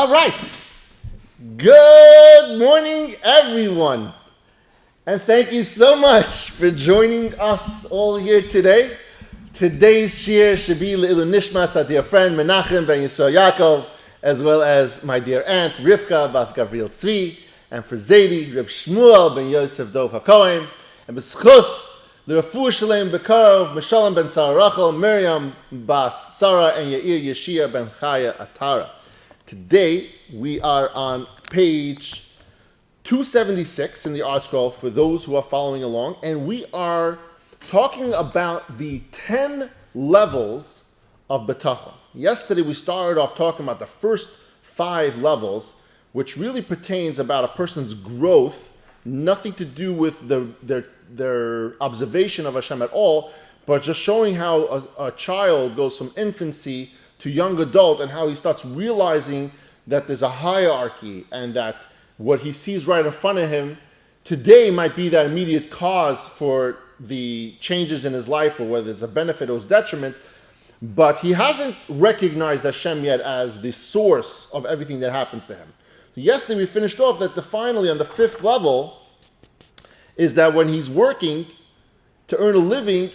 All right. Good morning, everyone. And thank you so much for joining us all here today. Today's shiur should be Le'ilu Nishmas, our dear friend Menachem ben Yisrael Yaakov, as well as my dear aunt Rivka Bas Gavriel Tzvi, and for Zaidi, Reb Shmuel ben Yosef Dov HaKohen, and B'schus the Refuah Shalem Bekarov, Meshalem ben Sarah Rachel, Miriam Bas Sarah, and Yair Yeshia ben Chaya Atara. Today we are on page 276 in the Art Scroll for those who are following along, and we are talking about the 10 levels of Bitachon. Yesterday we started off talking about the first 5 levels, which really pertains about a person's growth, nothing to do with their observation of Hashem at all, but just showing how a child goes from infancy to young adult and how he starts realizing that there's a hierarchy and that what he sees right in front of him today might be that immediate cause for the changes in his life, or whether it's a benefit or it's detriment, but he hasn't recognized Hashem yet as the source of everything that happens to him. So yesterday we finished off that finally on the 5th level is that when he's working to earn a living,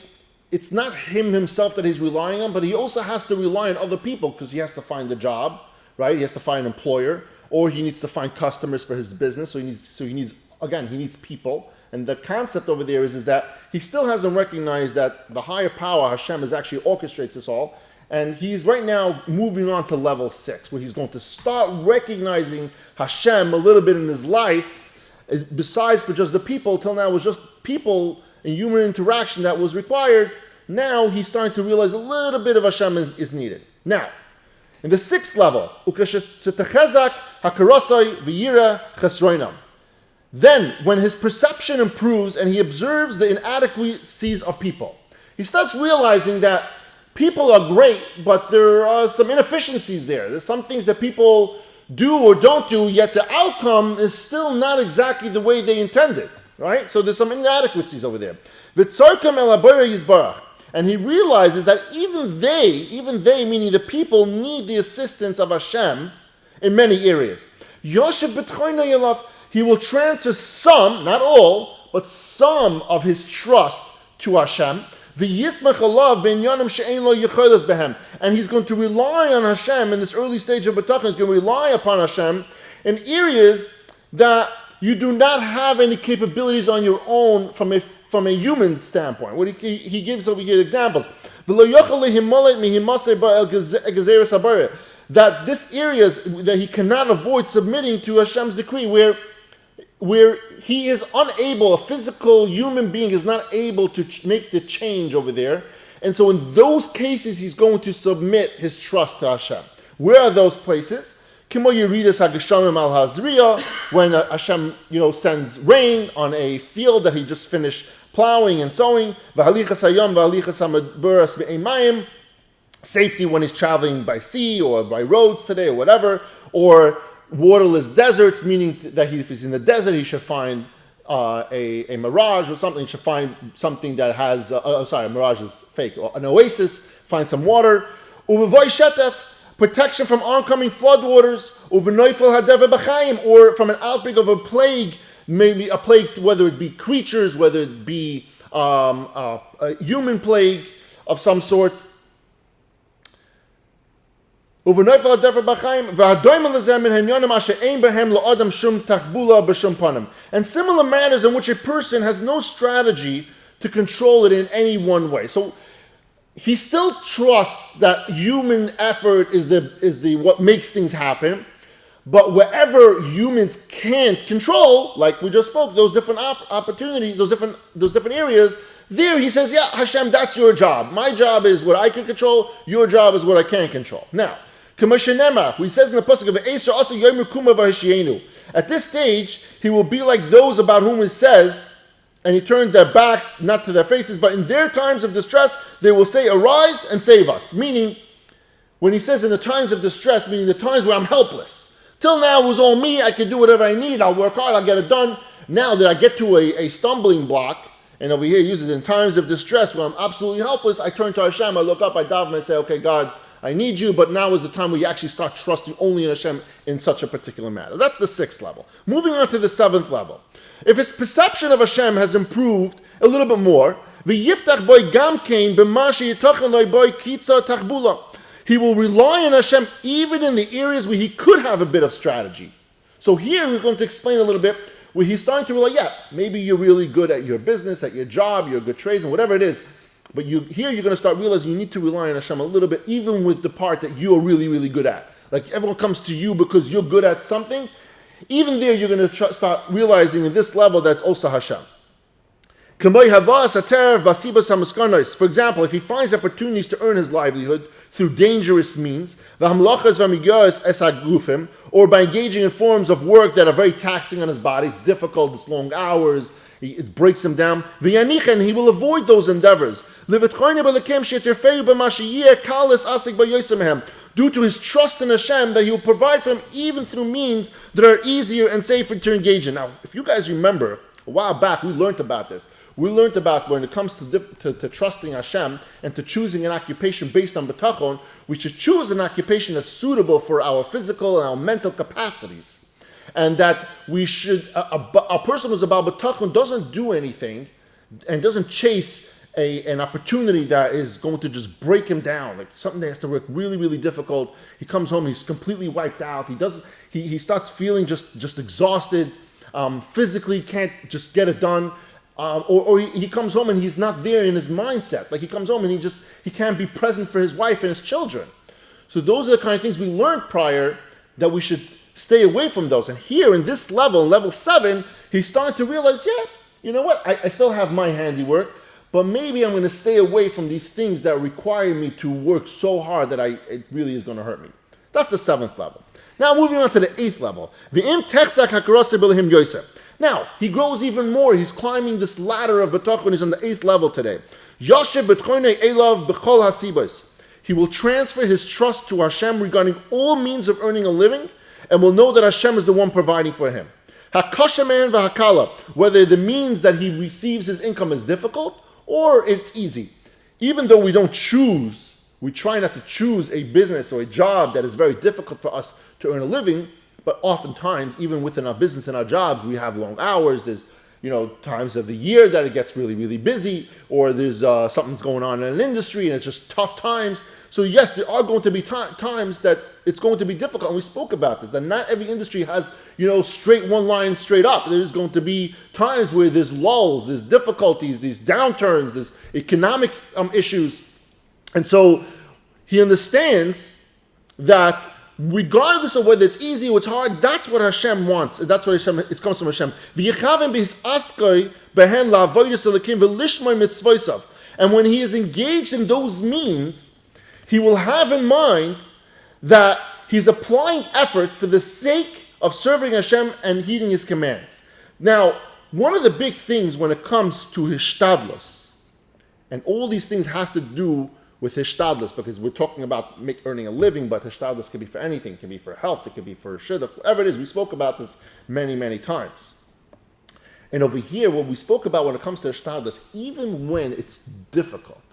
it's not him himself that he's relying on, but he also has to rely on other people because he has to find a job, right? He has to find an employer, or he needs to find customers for his business. So he needs people. And the concept over there is that he still hasn't recognized that the higher power, Hashem, is actually orchestrates this all. And he's right now moving on to level 6, where he's going to start recognizing Hashem a little bit in his life, besides for just the people. Till now it was just people and human interaction that was required. Now he's starting to realize a little bit of Hashem is needed. Now, in the 6th level, then, when his perception improves and he observes the inadequacies of people, he starts realizing that people are great, but there are some inefficiencies there. There's some things that people do or don't do, yet the outcome is still not exactly the way they intended, right? So there's some inadequacies over there. And he realizes that even they, meaning the people, need the assistance of Hashem in many areas. He will transfer some, not all, but some of his trust to Hashem. And he's going to rely on Hashem in this early stage of Bitachon. He's going to rely upon Hashem in areas that you do not have any capabilities on your own from a human standpoint. What he gives over here examples. That this areas that he cannot avoid submitting to Hashem's decree, where he is unable, a physical human being is not able to make the change over there. And so in those cases, he's going to submit his trust to Hashem. Where are those places? When Hashem, sends rain on a field that he just finished plowing and sowing. Safety when he's traveling by sea or by roads today or whatever. Or waterless deserts, meaning that if he's in the desert, he should find a mirage or something. He should find something that has, mirage is fake, or an oasis, find some water. Protection from oncoming floodwaters, or from an outbreak of a plague, maybe a plague, whether it be creatures, whether it be a human plague of some sort. And similar matters in which a person has no strategy to control it in any one way. So he still trusts that human effort is the what makes things happen, but wherever humans can't control, like we just spoke, those different opportunities, those different areas, there he says, yeah, Hashem, that's your job. My job is what I can control. Your job is what I can't control. Now, he says in the pasuk of at this stage, he will be like those about whom it says, and he turned their backs, not to their faces, but in their times of distress, they will say, arise and save us. Meaning, when he says in the times of distress, meaning the times where I'm helpless. Till now it was all me, I can do whatever I need, I'll work hard, I'll get it done. Now that I get to a stumbling block, and over here he uses it in times of distress where I'm absolutely helpless, I turn to Hashem, I look up, I daven, and I say, okay, God, I need you, but now is the time where you actually start trusting only in Hashem in such a particular matter. That's the 6th level. Moving on to the 7th level. If his perception of Hashem has improved a little bit more, he will rely on Hashem even in the areas where he could have a bit of strategy. So here we're going to explain a little bit where he's starting to realize, maybe you're really good at your business, at your job, you're a good tradesman, whatever it is. But here you're going to start realizing you need to rely on Hashem a little bit, even with the part that you're really, really good at. Like everyone comes to you because you're good at something. Even there you're going to start realizing in this level that's also Hashem. For example, if he finds opportunities to earn his livelihood through dangerous means, or by engaging in forms of work that are very taxing on his body, it's difficult, it's long hours, it breaks him down, and he will avoid those endeavors. Due to his trust in Hashem that he will provide for him even through means that are easier and safer to engage in. Now, if you guys remember, a while back we learned about this. We learned about when it comes to trusting Hashem and to choosing an occupation based on Bitachon, we should choose an occupation that's suitable for our physical and our mental capacities. And that we should, a person who's about Bitachon doesn't do anything and doesn't chase an opportunity that is going to just break him down, like something that has to work really, really difficult. He comes home, he's completely wiped out. He starts feeling just exhausted, physically can't just get it done. Or he comes home and he's not there in his mindset. Like he comes home and he can't be present for his wife and his children. So those are the kind of things we learned prior that we should stay away from those. And here in this level, level 7, he's starting to realize, you know what? I still have my handiwork, but maybe I'm going to stay away from these things that require me to work so hard that it really is going to hurt me. That's the 7th level. Now moving on to the 8th level. Now, he grows even more. He's climbing this ladder of Bitachon. He's on the 8th level today. He will transfer his trust to Hashem regarding all means of earning a living and will know that Hashem is the one providing for him. Whether the means that he receives his income is difficult or it's easy. Even though we don't choose, we try not to choose a business or a job that is very difficult for us to earn a living. But oftentimes, even within our business and our jobs, we have long hours. There's, times of the year that it gets really, really busy, or there's something's going on in an industry and it's just tough times. So yes, there are going to be times that it's going to be difficult. And we spoke about this, that not every industry has, straight one line straight up. There's going to be times where there's lulls, there's difficulties, there's downturns, there's economic issues. And so he understands that regardless of whether it's easy or it's hard, that's what Hashem wants. That's what Hashem, it comes from Hashem. And when he is engaged in those means, he will have in mind that he's applying effort for the sake of serving Hashem and heeding his commands. Now, one of the big things when it comes to hishtadlus, and all these things has to do with hishtadlus, because we're talking about earning a living, but hishtadlus can be for anything. It can be for health, it can be for shidduch, whatever it is. We spoke about this many, many times. And over here, what we spoke about when it comes to hishtadlus, even when it's difficult,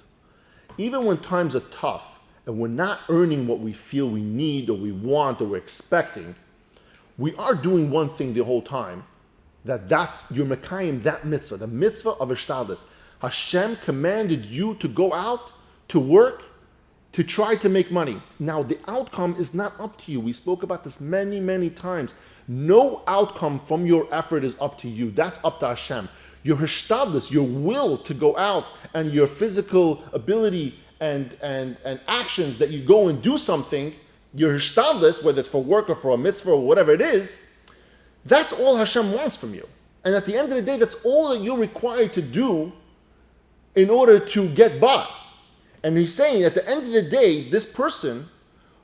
even when times are tough, and we're not earning what we feel we need, or we want, or we're expecting, we are doing one thing the whole time, that's you're mekayim that mitzvah, the mitzvah of hishtadlus. Hashem commanded you to go out to work, to try to make money. Now, the outcome is not up to you. We spoke about this many, many times. No outcome from your effort is up to you. That's up to Hashem. Your hishtadlus, your will to go out, and your physical ability and actions that you go and do something, your hishtadlus, whether it's for work or for a mitzvah or whatever it is, that's all Hashem wants from you. And at the end of the day, that's all that you're required to do in order to get by. And he's saying at the end of the day, this person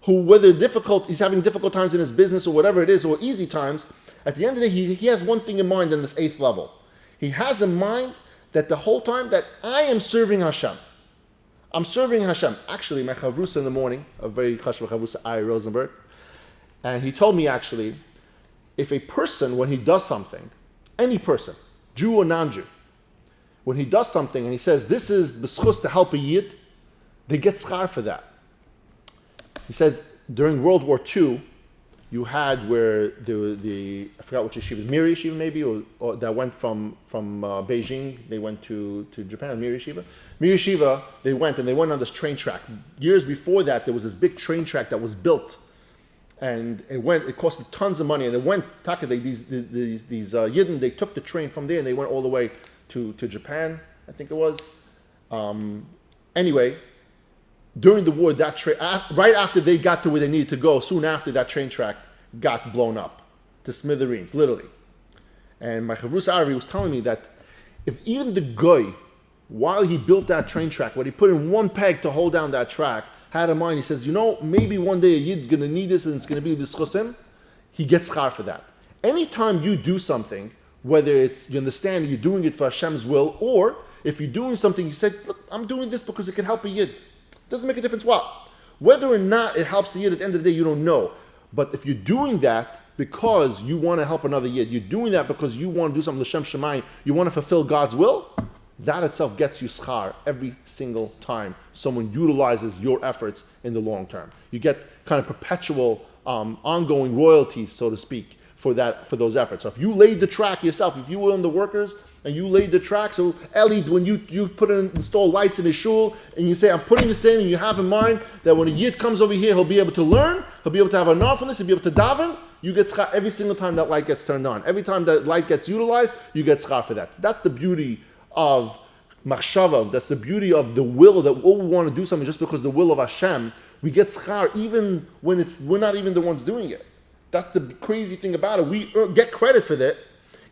who, whether he's having difficult times in his business or whatever it is, or easy times, at the end of the day, he has one thing in mind in this 8th level. He has in mind that the whole time that I am serving Hashem. I'm serving Hashem. Actually, my chavrusa in the morning, a very chashuv chavrusa, Ari Rosenberg, and he told me actually, if a person, when he does something, any person, Jew or non-Jew, when he does something and he says, this is b'schus to help a yid, they get schar for that. He says during World War II, you had where I forgot which yeshiva, Mir Yeshiva maybe, or that went from Beijing, they went to Japan, Mir Yeshiva. Mir Yeshiva, they went on this train track. Years before that, there was this big train track that was built, and it costed tons of money, and it went, these Yidden, they took the train from there, and they went all the way to Japan, I think it was. Anyway, during the war, that train, right after they got to where they needed to go, soon after that train track got blown up to smithereens, literally. And my Chavrus Aravi was telling me that if even the goy, while he built that train track, when he put in one peg to hold down that track, had in mind, he says, maybe one day a Yid's going to need this and it's going to be b'schusim, he gets schar for that. Anytime you do something, whether it's, you understand you're doing it for Hashem's will, or if you're doing something, you say, look, I'm doing this because it can help a Yid. Doesn't make a difference what. Whether or not it helps the Yid at the end of the day, you don't know. But if you're doing that because you want to help another Yid, you're doing that because you want to do something L'Shem Shemayim, you want to fulfill God's will, that itself gets you schar every single time someone utilizes your efforts in the long term. You get kind of perpetual, ongoing royalties, so to speak, for those efforts. So if you laid the track yourself, if you were in the workers and you laid the track, so Eli, when you install lights in his shul and you say, I'm putting this in, and you have in mind that when a Yid comes over here, he'll be able to learn, he'll be able to have an from this, he'll be able to daven, you get schar every single time that light gets turned on. Every time that light gets utilized, you get schar for that. That's the beauty of machshava. That's the beauty of the will, that we want to do something just because the will of Hashem, we get schar even when we're not even the ones doing it. That's the crazy thing about it. We get credit for that,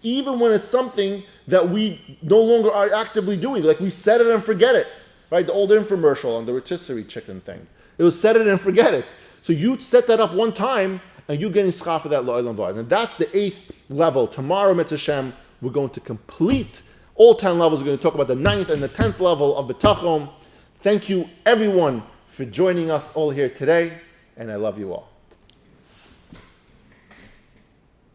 even when it's something that we no longer are actively doing. Like we set it and forget it, right? The old infomercial on the rotisserie chicken thing. It was set it and forget it. So you set that up one time, and you're getting schar for that lo'olam v'ad. And that's the 8th level. Tomorrow, Mitzvah Hashem, we're going to complete all 10 levels. We're going to talk about the 9th and the 10th level of Bitachon. Thank you, everyone, for joining us all here today, and I love you all.